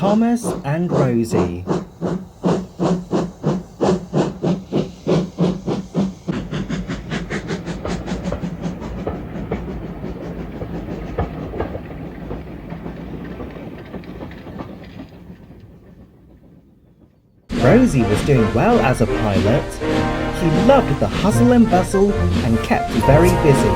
Thomas and Rosie. Rosie was doing well as a pilot. She loved the hustle and bustle and kept very busy.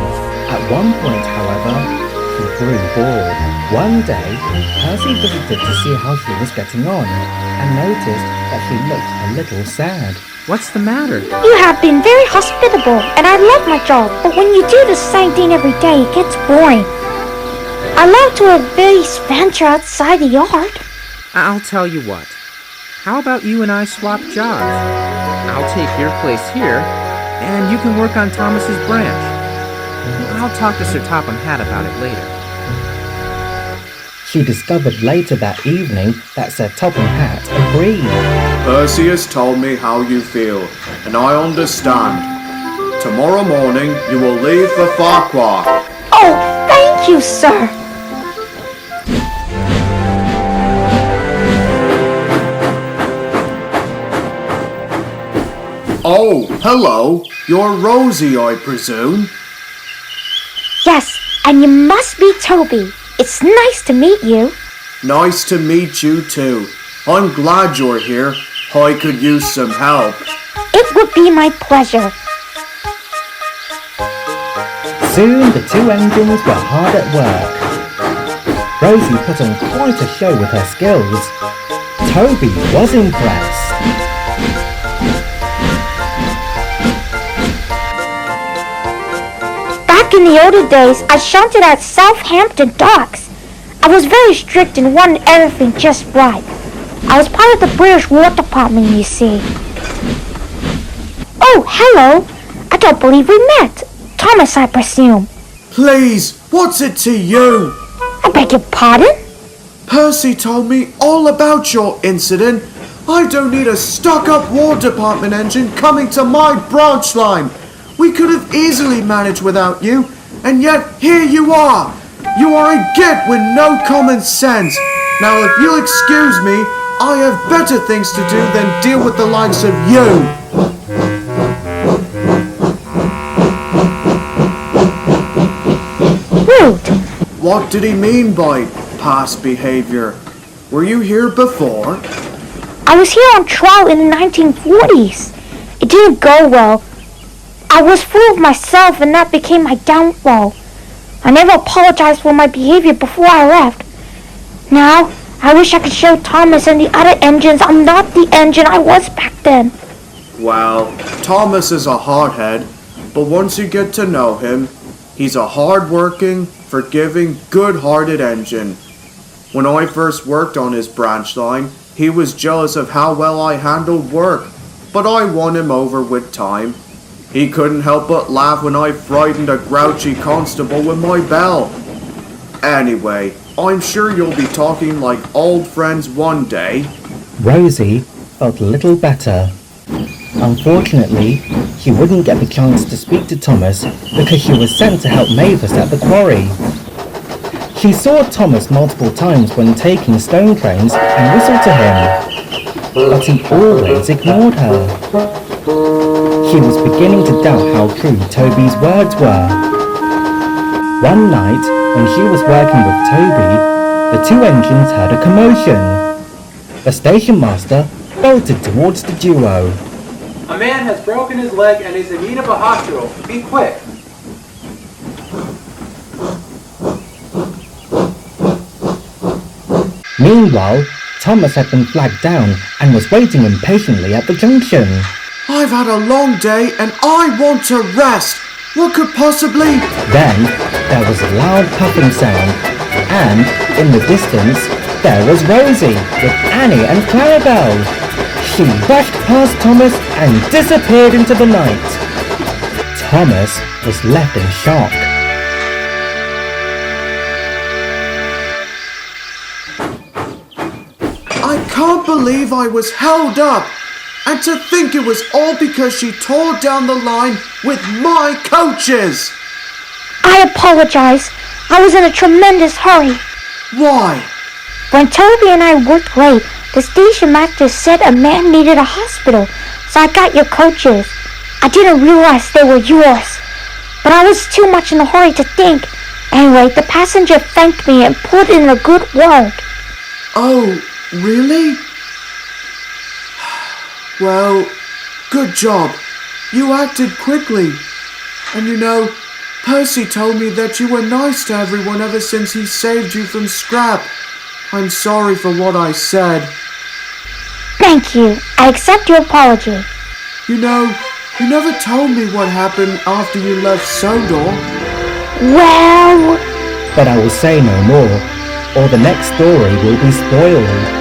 At one point, however, she grew bored. One day, Percy visited to see how she was getting on and noticed that she looked a little sad. What's the matter? You have been very hospitable, and I love my job, but when you do the same thing every day, it gets boring. I love to adventure outside the yard. I'll tell you what. How about you and I swap jobs? I'll take your place here, and you can work on Thomas's branch. I'll talk to Sir Topham Hatt about it later. She discovered later that evening that Sir Topham Hatt agreed. Percy has told me how you feel, and I understand. Tomorrow morning you will leave for Farquhar. Oh, thank you, sir. Oh, hello. You're Rosie, I presume? Yes, and you must be Toby. It's nice to meet you. Nice to meet you too. I'm glad you're here. I could use some help. It would be my pleasure. Soon the two engines were hard at work. Rosie put on quite a show with her skills. Toby was impressed. Back in the older days, I shunted at Southampton Docks. I was very strict and wanted everything just right. I was part of the British War Department, you see. Oh, hello. I don't believe we met. Thomas, I presume. Please, what's it to you? I beg your pardon? Percy told me all about your incident. I don't need a stuck-up War Department engine coming to my branch line. We could have easily managed without you, and yet here you are. You are a git with no common sense. Now, if you'll excuse me, I have better things to do than deal with the likes of you. Rude. What did he mean by past behavior? Were you here before? I was here on trial in the 1940s. It didn't go well. I was full of myself, and that became my downfall. I never apologized for my behavior before I left. Now, I wish I could show Thomas and the other engines I'm not the engine I was back then. Well, Thomas is a hardhead, but once you get to know him, he's a hard-working, forgiving, good-hearted engine. When I first worked on his branch line, he was jealous of how well I handled work, but I won him over with time. He couldn't help but laugh when I frightened a grouchy constable with my bell. Anyway, I'm sure you'll be talking like old friends one day. Rosie felt a little better. Unfortunately, she wouldn't get the chance to speak to Thomas because she was sent to help Mavis at the quarry. She saw Thomas multiple times when taking stone trains and whistled to him, but he always ignored her. She was beginning to doubt how true Toby's words were. One night, when she was working with Toby, the two engines heard a commotion. The station master bolted towards the duo. A man has broken his leg and is in need of a hospital. Be quick. Meanwhile, Thomas had been flagged down and was waiting impatiently at the junction. I've had a long day and I want to rest. What could possibly... Then, there was a loud puffing sound, and, in the distance, there was Rosie, with Annie and Clarabelle. She rushed past Thomas and disappeared into the night. Thomas was left in shock. I can't believe I was held up. And to think it was all because she tore down the line with my coaches. I apologize. I was in a tremendous hurry. Why? When Toby and I worked late, the station master said a man needed a hospital, so I got your coaches. I didn't realize they were yours, but I was too much in a hurry to think. Anyway, the passenger thanked me and put in a good word. Oh, really? Well, good job. You acted quickly. And you know, Percy told me that you were nice to everyone ever since he saved you from Scrap. I'm sorry for what I said. Thank you. I accept your apology. You know, you never told me what happened after you left Sodor. Well... But I will say no more, or the next story will be spoiled.